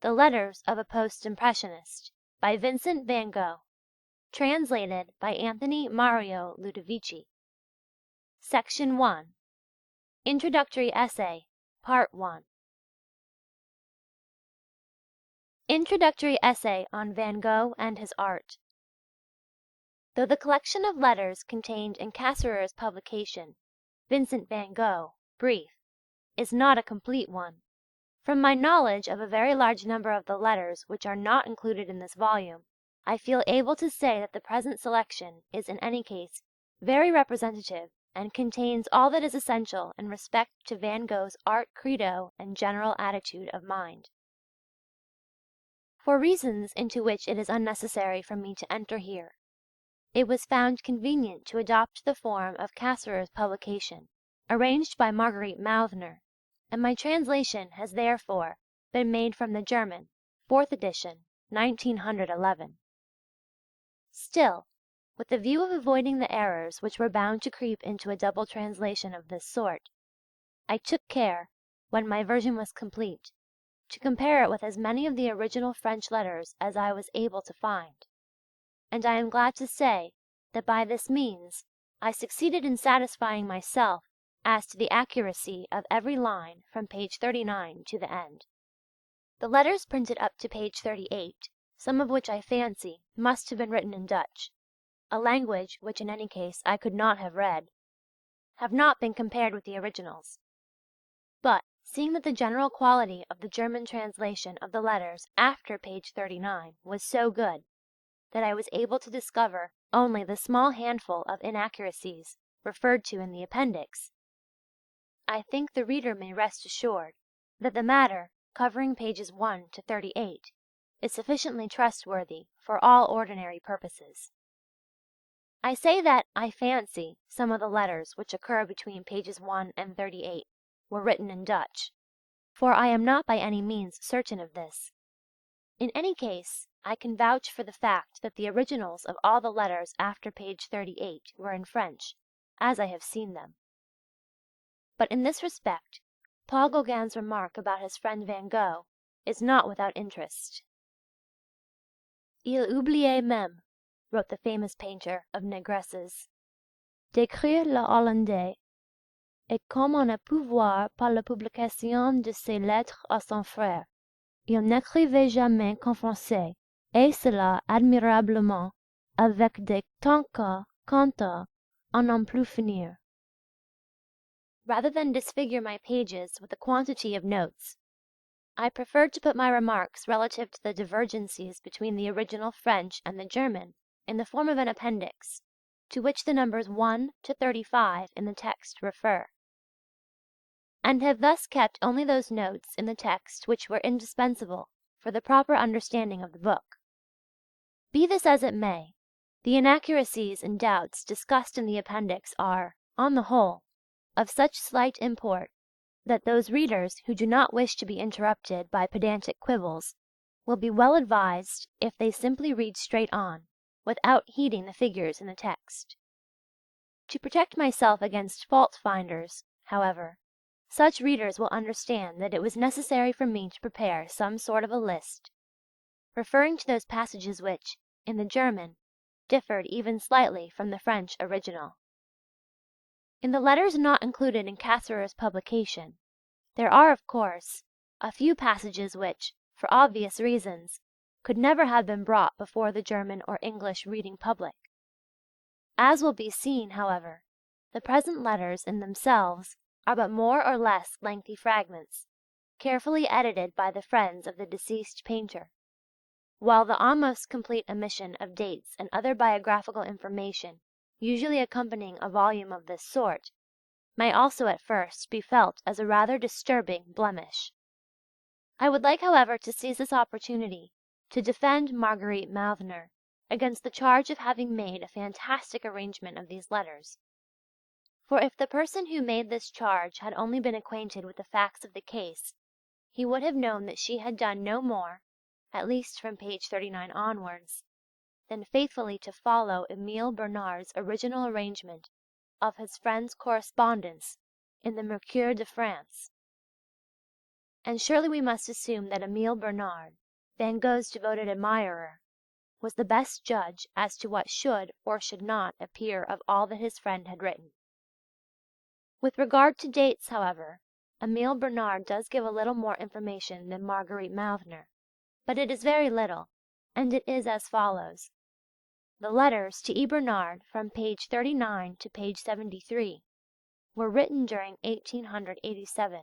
The Letters of a Post-Impressionist by Vincent van Gogh. Translated by Anthony Mario Ludovici. Section 1. Introductory Essay, Part 1. Introductory Essay on Van Gogh and His Art. Though the collection of letters contained in Cassirer's publication, Vincent van Gogh, Brief, is not a complete one, from my knowledge of a very large number of the letters which are not included in this volume, I feel able to say that the present selection is in any case very representative and contains all that is essential in respect to Van Gogh's art credo and general attitude of mind. For reasons into which it is unnecessary for me to enter here, it was found convenient to adopt the form of Cassirer's publication, arranged by Marguerite Mauthner, and my translation has therefore been made from the German, 4th edition, 1911. Still, with the view of avoiding the errors which were bound to creep into a double translation of this sort, I took care, when my version was complete, to compare it with as many of the original French letters as I was able to find, and I am glad to say that by this means I succeeded in satisfying myself as to the accuracy of every line from page 39 to the end. The letters printed up to page 38, some of which I fancy must have been written in Dutch, a language which in any case I could not have read, have not been compared with the originals. But, seeing that the general quality of the German translation of the letters after page 39 was so good, that I was able to discover only the small handful of inaccuracies referred to in the appendix, I think the reader may rest assured that the matter covering pages 1 to 38 is sufficiently trustworthy for all ordinary purposes. I say that I fancy some of the letters which occur between pages 1 and 38 were written in Dutch, for I am not by any means certain of this. In any case, I can vouch for the fact that the originals of all the letters after page 38 were in French, as I have seen them. But in this respect, Paul Gauguin's remark about his friend Van Gogh is not without interest. Il oubliait même, wrote the famous painter of négresses, d'écrire le hollandais, et comme on a pu voir par la publication de ses lettres à son frère, il n'écrivait jamais qu'en français, et cela admirablement, avec des tankas canta à n'en plus finir. Rather than disfigure my pages with a quantity of notes, I preferred to put my remarks relative to the divergencies between the original French and the German in the form of an appendix, to which the numbers 1 to 35 in the text refer, and have thus kept only those notes in the text which were indispensable for the proper understanding of the book. Be this as it may, the inaccuracies and doubts discussed in the appendix are, on the whole, of such slight import that those readers who do not wish to be interrupted by pedantic quibbles will be well advised if they simply read straight on, without heeding the figures in the text. To protect myself against fault-finders, however, such readers will understand that it was necessary for me to prepare some sort of a list, referring to those passages which, in the German, differed even slightly from the French original. In the letters not included in Cassirer's publication, there are, of course, a few passages which, for obvious reasons, could never have been brought before the German or English reading public. As will be seen, however, the present letters in themselves are but more or less lengthy fragments, carefully edited by the friends of the deceased painter, while the almost complete omission of dates and other biographical information usually accompanying a volume of this sort, may also at first be felt as a rather disturbing blemish. I would like, however, to seize this opportunity to defend Marguerite Mauthner against the charge of having made a fantastic arrangement of these letters. For if the person who made this charge had only been acquainted with the facts of the case, he would have known that she had done no more, at least from page 39 onwards, than faithfully to follow Émile Bernard's original arrangement of his friend's correspondence in the Mercure de France. and surely we must assume that Emile Bernard, Van Gogh's devoted admirer, was the best judge as to what should or should not appear of all that his friend had written. With regard to dates, however, Emile Bernard does give a little more information than Marguerite Mauthner, but it is very little, and it is as follows. The letters to E. Bernard from page 39 to page 73 were written during 1887.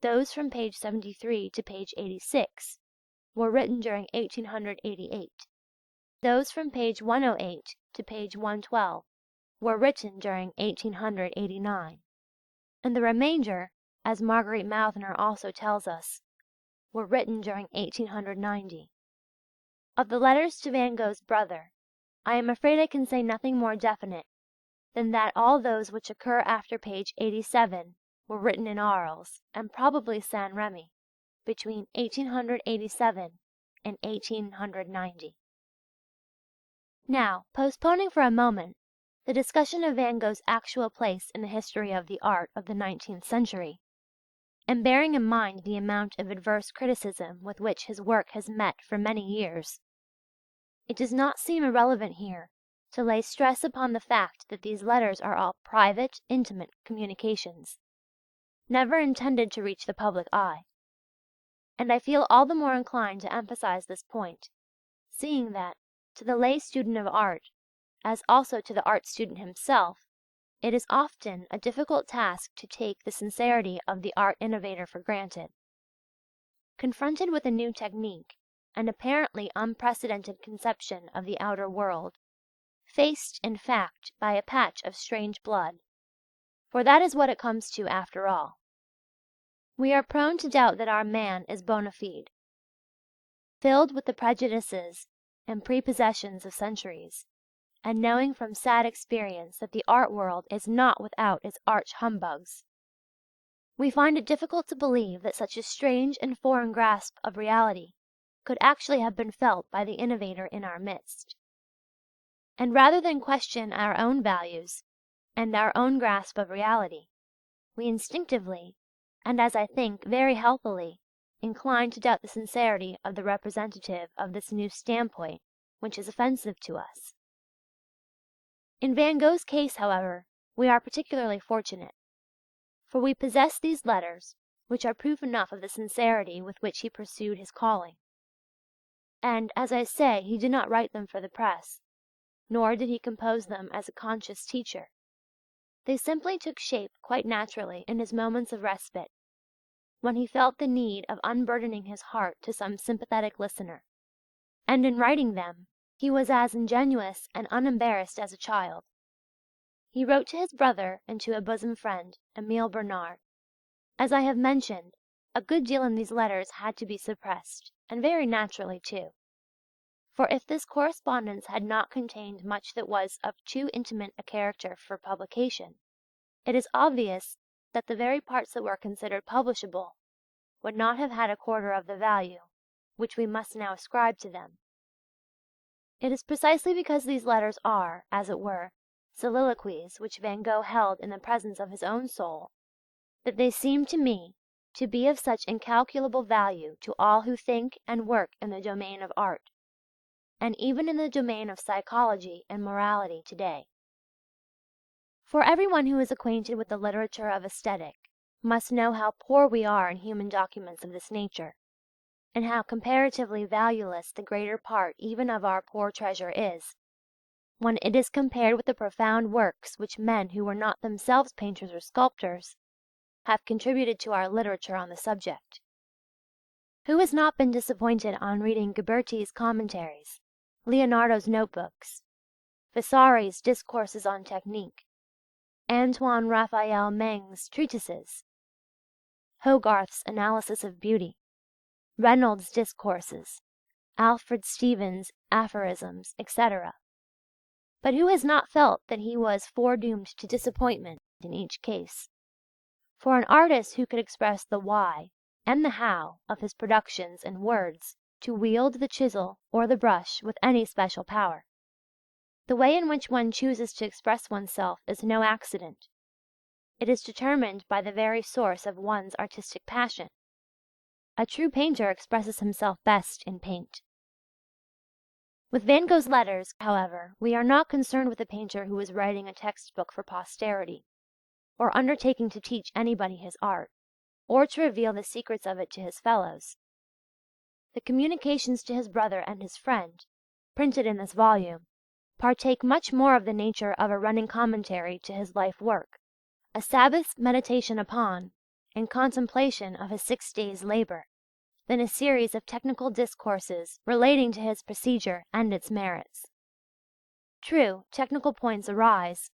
Those from page 73 to page 86 were written during 1888. Those from page 108 to page 112 were written during 1889. And the remainder, as Marguerite Mauthner also tells us, were written during 1890. Of the letters to Van Gogh's brother, I am afraid I can say nothing more definite than that all those which occur after page 87 were written in Arles, and probably Saint Remy, between 1887 and 1890. Now, postponing for a moment the discussion of Van Gogh's actual place in the history of the art of the 19th century, and bearing in mind the amount of adverse criticism with which his work has met for many years, it does not seem irrelevant here to lay stress upon the fact that these letters are all private, intimate communications, never intended to reach the public eye. And I feel all the more inclined to emphasize this point, seeing that, to the lay student of art, as also to the art student himself, it is often a difficult task to take the sincerity of the art innovator for granted. Confronted with a new technique, an apparently unprecedented conception of the outer world, faced, in fact, by a patch of strange blood, for that is what it comes to after all, we are prone to doubt that our man is bona fide. Filled with the prejudices and prepossessions of centuries, and knowing from sad experience that the art world is not without its arch humbugs, we find it difficult to believe that such a strange and foreign grasp of reality could actually have been felt by the innovator in our midst. And rather than question our own values and our own grasp of reality, we instinctively, and as I think very healthily, incline to doubt the sincerity of the representative of this new standpoint which is offensive to us. In Van Gogh's case, however, we are particularly fortunate, for we possess these letters, which are proof enough of the sincerity with which he pursued his calling. And, as I say, he did not write them for the press, nor did he compose them as a conscious teacher. They simply took shape quite naturally in his moments of respite, when he felt the need of unburdening his heart to some sympathetic listener, and in writing them he was as ingenuous and unembarrassed as a child. He wrote to his brother and to a bosom friend, Emile Bernard. As I have mentioned, a good deal in these letters had to be suppressed, and very naturally too. For if this correspondence had not contained much that was of too intimate a character for publication, it is obvious that the very parts that were considered publishable would not have had a quarter of the value which we must now ascribe to them. It is precisely because these letters are, as it were, soliloquies which Van Gogh held in the presence of his own soul, that they seem to me to be of such incalculable value to all who think and work in the domain of art, and even in the domain of psychology and morality today. For everyone who is acquainted with the literature of aesthetic must know how poor we are in human documents of this nature, and how comparatively valueless the greater part even of our poor treasure is, when it is compared with the profound works which men who were not themselves painters or sculptors have contributed to our literature on the subject. Who has not been disappointed on reading Ghiberti's commentaries, Leonardo's notebooks, Vasari's discourses on technique, Antoine Raphael Mengs' treatises, Hogarth's analysis of beauty, Reynolds' discourses, Alfred Stevens' aphorisms, etc. But who has not felt that he was foredoomed to disappointment in each case? For an artist who could express the why and the how of his productions in words, to wield the chisel or the brush with any special power, the way in which one chooses to express oneself is no accident. It is determined by the very source of one's artistic passion, a true painter expresses himself best in paint. With Van Gogh's letters, however, we are not concerned with a painter who is writing a textbook for posterity, or undertaking to teach anybody his art, or to reveal the secrets of it to his fellows. The communications to his brother and his friend, printed in this volume, partake much more of the nature of a running commentary to his life work, a Sabbath's meditation upon, and contemplation of his 6 days' labour, than a series of technical discourses relating to his procedure and its merits. True, technical points arise,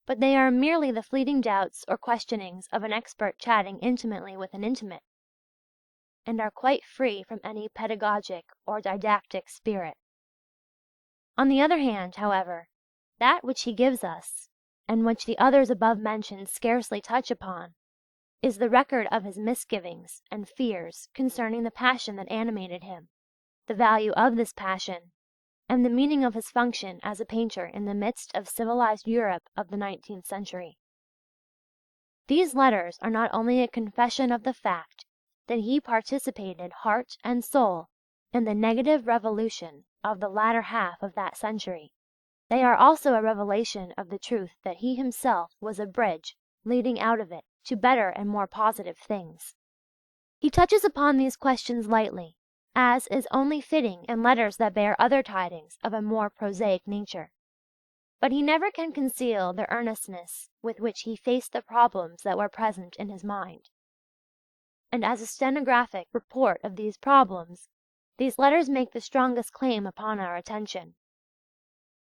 but they are merely the fleeting doubts or questionings of an expert chatting intimately with an intimate, and are quite free from any pedagogic or didactic spirit. On the other hand, however, that which he gives us, and which the others above mentioned scarcely touch upon, is the record of his misgivings and fears concerning the passion that animated him, the value of this passion, and the meaning of his function as a painter in the midst of civilized Europe of the 19th century. These letters are not only a confession of the fact that he participated heart and soul in the negative revolution of the latter half of that century, they are also a revelation of the truth that he himself was a bridge leading out of it to better and more positive things. He touches upon these questions lightly, as is only fitting in letters that bear other tidings of a more prosaic nature. But he never can conceal the earnestness with which he faced the problems that were present in his mind. And as a stenographic report of these problems, these letters make the strongest claim upon our attention.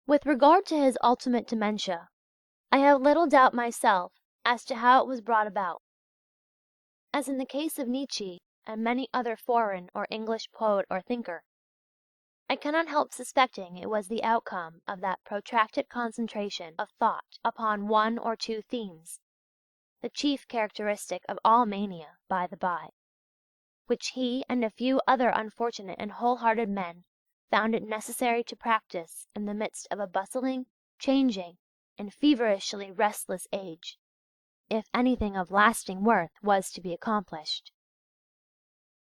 With regard to his ultimate dementia, I have little doubt myself as to how it was brought about. As in the case of Nietzsche and many other foreign or English poet or thinker, I cannot help suspecting it was the outcome of that protracted concentration of thought upon one or two themes, the chief characteristic of all mania, by the by, which he and a few other unfortunate and whole-hearted men found it necessary to practice in the midst of a bustling, changing, and feverishly restless age, if anything of lasting worth was to be accomplished.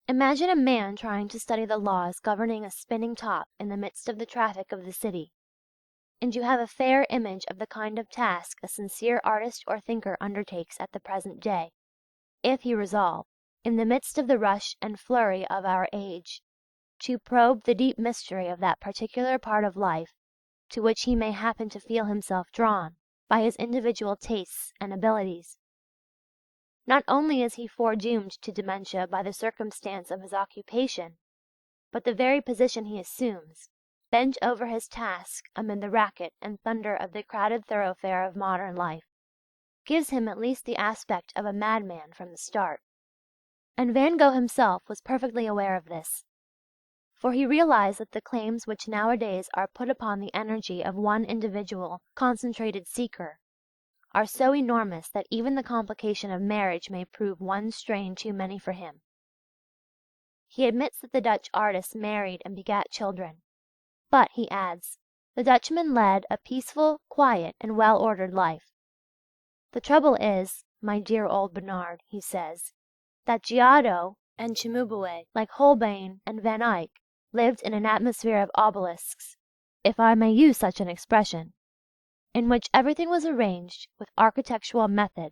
Imagine a man trying to study the laws governing a spinning top in the midst of the traffic of the city, and you have a fair image of the kind of task a sincere artist or thinker undertakes at the present day, if he resolve, in the midst of the rush and flurry of our age, to probe the deep mystery of that particular part of life to which he may happen to feel himself drawn by his individual tastes and abilities. Not only is he foredoomed to dementia by the circumstance of his occupation, but the very position he assumes, bent over his task amid the racket and thunder of the crowded thoroughfare of modern life, gives him at least the aspect of a madman from the start. And Van Gogh himself was perfectly aware of this, for he realized that the claims which nowadays are put upon the energy of one individual concentrated seeker are so enormous that even the complication of marriage may prove one strain too many for him. He admits that the Dutch artists married and begat children, but, he adds, the Dutchmen led a peaceful, quiet, and well-ordered life. The trouble is, my dear old Bernard, he says, that Giotto and Cimabue, like Holbein and Van Eyck, lived in an atmosphere of obelisks, if I may use such an expression, in which everything was arranged with architectural method,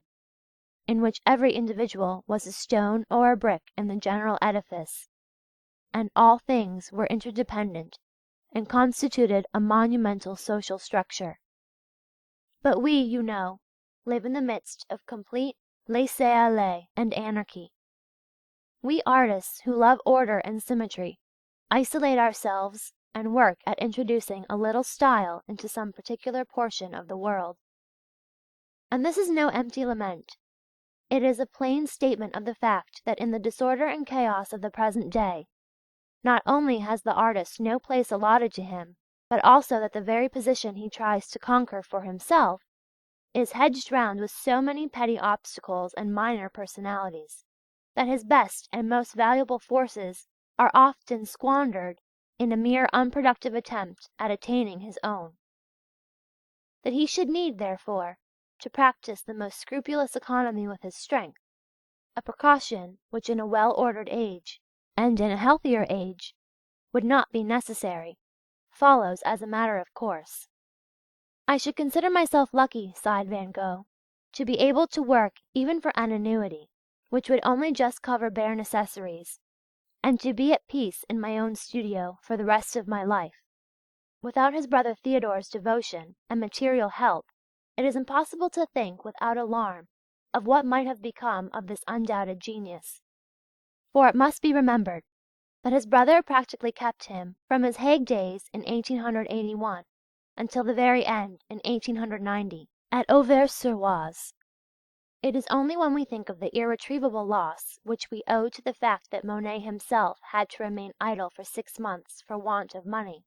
in which every individual was a stone or a brick in the general edifice, and all things were interdependent and constituted a monumental social structure. But we, you know, live in the midst of complete laissez-aller and anarchy. We artists who love order and symmetry isolate ourselves and work at introducing a little style into some particular portion of the world. And this is no empty lament. It is a plain statement of the fact that in the disorder and chaos of the present day, not only has the artist no place allotted to him, but also that the very position he tries to conquer for himself is hedged round with so many petty obstacles and minor personalities, that his best and most valuable forces are often squandered in a mere unproductive attempt at attaining his own. That he should need, therefore, to practice the most scrupulous economy with his strength, a precaution which in a well-ordered age and in a healthier age, would not be necessary, follows as a matter of course. I should consider myself lucky, sighed Van Gogh, to be able to work even for an annuity, which would only just cover bare necessaries, and to be at peace in my own studio for the rest of my life. Without his brother Theodore's devotion and material help, it is impossible to think without alarm of what might have become of this undoubted genius. For it must be remembered that his brother practically kept him from his Hague days in 1881 until the very end in 1890 at Auvers-sur-Oise. It is only when we think of the irretrievable loss which we owe to the fact that Monet himself had to remain idle for 6 months for want of money,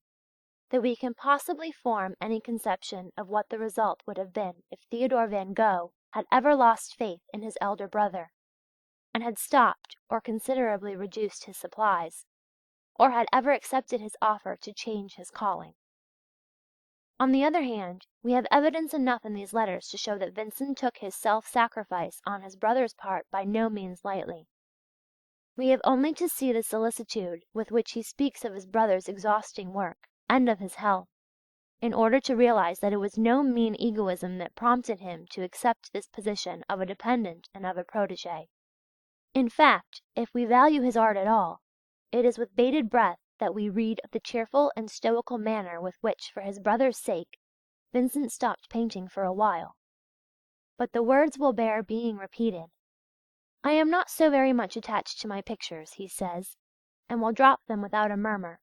that we can possibly form any conception of what the result would have been if Theodore Van Gogh had ever lost faith in his elder brother, and had stopped or considerably reduced his supplies, or had ever accepted his offer to change his calling. On the other hand, we have evidence enough in these letters to show that Vincent took his self-sacrifice on his brother's part by no means lightly. We have only to see the solicitude with which he speaks of his brother's exhausting work, and of his health, in order to realize that it was no mean egoism that prompted him to accept this position of a dependent and of a protégé. In fact, if we value his art at all, it is with bated breath that we read of the cheerful and stoical manner with which, for his brother's sake, Vincent stopped painting for a while. But the words will bear being repeated. "I am not so very much attached to my pictures," he says, "and will drop them without a murmur.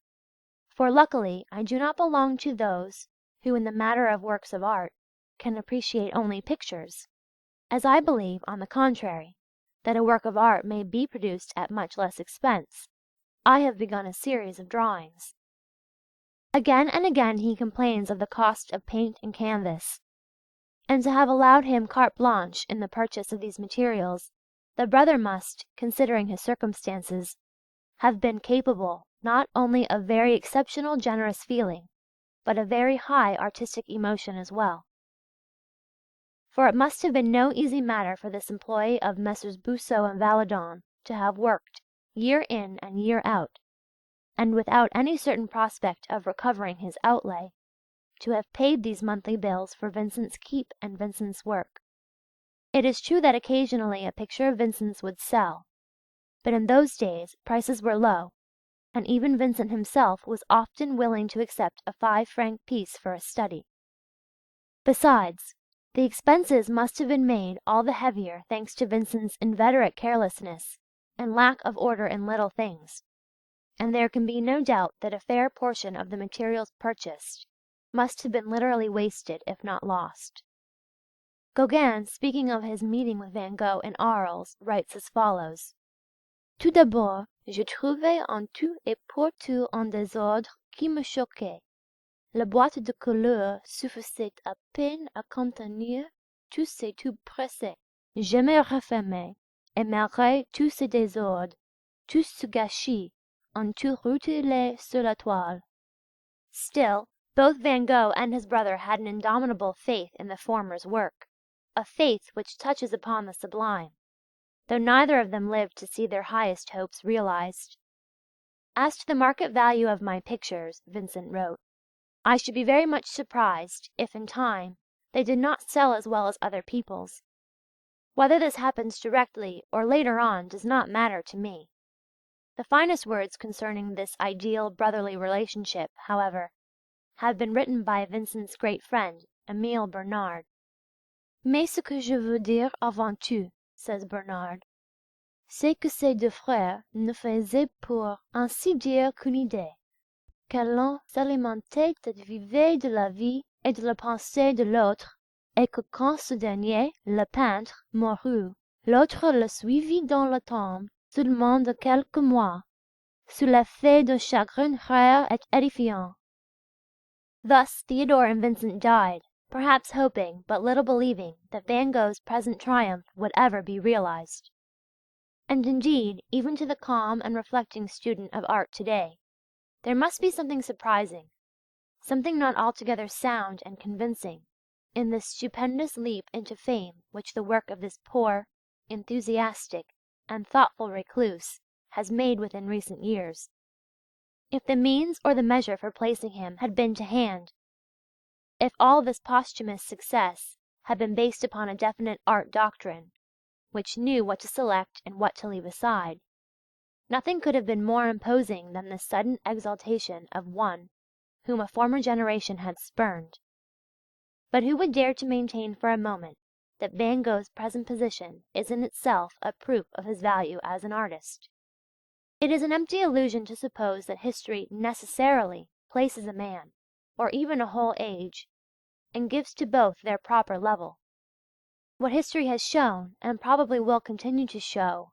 For luckily I do not belong to those who in the matter of works of art can appreciate only pictures, as I believe, on the contrary, that a work of art may be produced at much less expense. I have begun a series of drawings." Again and again he complains of the cost of paint and canvas, and to have allowed him carte blanche in the purchase of these materials, the brother must, considering his circumstances, have been capable not only of very exceptional generous feeling, but of very high artistic emotion as well. For it must have been no easy matter for this employee of Messrs. Bousseau and Valadon to have worked, year in and year out, and without any certain prospect of recovering his outlay, to have paid these monthly bills for Vincent's keep and Vincent's work. It is true that occasionally a picture of Vincent's would sell, but in those days prices were low, and even Vincent himself was often willing to accept a 5-franc piece for a study. Besides, the expenses must have been made all the heavier thanks to Vincent's inveterate carelessness and lack of order in little things, and there can be no doubt that a fair portion of the materials purchased must have been literally wasted if not lost. Gauguin, speaking of his meeting with Van Gogh in Arles, writes as follows: "Tout d'abord, je trouvais en tout et pour tout un désordre qui me choquait. La boîte de couleurs suffisait à peine à contenir tous ces tubes pressés. Je me refermais, et malgré tous ces désordres, tout ce gâchis, en tout rutilé sur la toile." Still, both Van Gogh and his brother had an indomitable faith in the former's work, a faith which touches upon the sublime, though neither of them lived to see their highest hopes realized. "As to the market value of my pictures," Vincent wrote, "I should be very much surprised if in time they did not sell as well as other people's. Whether this happens directly or later on does not matter to me." The finest words concerning this ideal brotherly relationship, however, have been written by Vincent's great friend, Émile Bernard. "Mais ce que je veux dire avant tout," says Bernard, "c'est que ces deux frères ne faisaient pour ainsi dire qu'une idée, que l'un s'alimentait et vivait de la vie et de la pensée de l'autre, et que quand ce dernier, le peintre, mourut, l'autre le suivit dans la tombe seulement de quelques mois, sous l'effet d'un chagrin rare et édifiant." Thus Theodore and Vincent died, perhaps hoping, but little believing, that Van Gogh's present triumph would ever be realized. And indeed, even to the calm and reflecting student of art today, there must be something surprising, something not altogether sound and convincing, in this stupendous leap into fame which the work of this poor, enthusiastic, and thoughtful recluse has made within recent years. If the means or the measure for placing him had been to hand, if all this posthumous success had been based upon a definite art doctrine, which knew what to select and what to leave aside, nothing could have been more imposing than this sudden exaltation of one whom a former generation had spurned. But who would dare to maintain for a moment that Van Gogh's present position is in itself a proof of his value as an artist? It is an empty illusion to suppose that history necessarily places a man, or even a whole age, and gives to both their proper level. What history has shown, and probably will continue to show,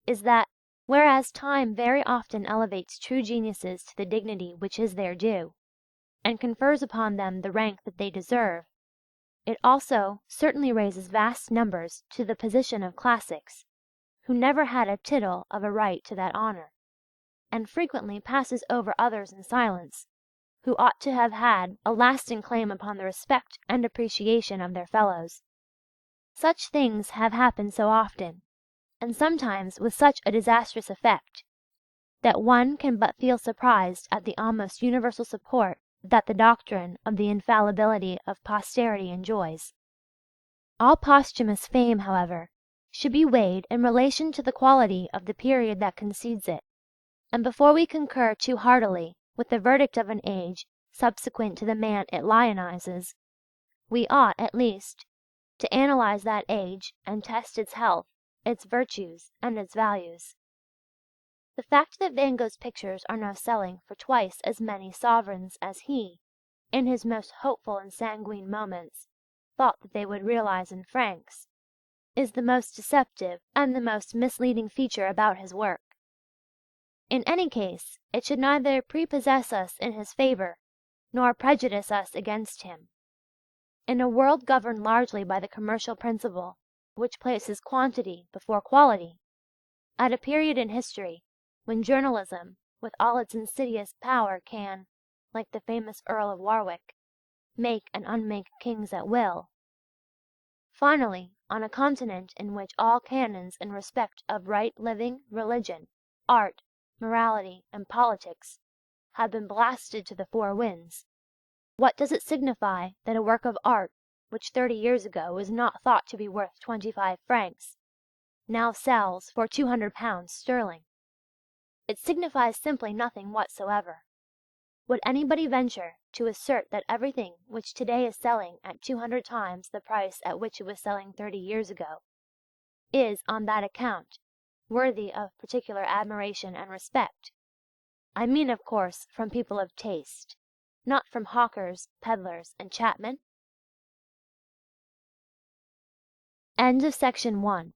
is that, whereas time very often elevates true geniuses to the dignity which is their due, and confers upon them the rank that they deserve, it also certainly raises vast numbers to the position of classics, who never had a tittle of a right to that honour, and frequently passes over others in silence, who ought to have had a lasting claim upon the respect and appreciation of their fellows. Such things have happened so often, and sometimes with such a disastrous effect, that one can but feel surprised at the almost universal support that the doctrine of the infallibility of posterity enjoys. All posthumous fame, however, should be weighed in relation to the quality of the period that concedes it, and before we concur too heartily with the verdict of an age subsequent to the man it lionizes, we ought, at least, to analyze that age and test its health, its virtues, and its values. The fact that Van Gogh's pictures are now selling for twice as many sovereigns as he, in his most hopeful and sanguine moments, thought that they would realize in francs, is the most deceptive and the most misleading feature about his work. In any case, it should neither prepossess us in his favour, nor prejudice us against him. In a world governed largely by the commercial principle, which places quantity before quality, at a period in history when journalism with all its insidious power can, like the famous Earl of Warwick, make and unmake kings at will, finally, on a continent in which all canons in respect of right living, religion, art, morality, and politics have been blasted to the four winds, what does it signify that a work of art which 30 years ago was not thought to be worth 25 francs, now sells for £200 sterling? It signifies simply nothing whatsoever. Would anybody venture to assert that everything which today is selling at 200 times the price at which it was selling 30 years ago, is, on that account, worthy of particular admiration and respect? I mean, of course, from people of taste, not from hawkers, peddlers, and chapmen? End of section 1.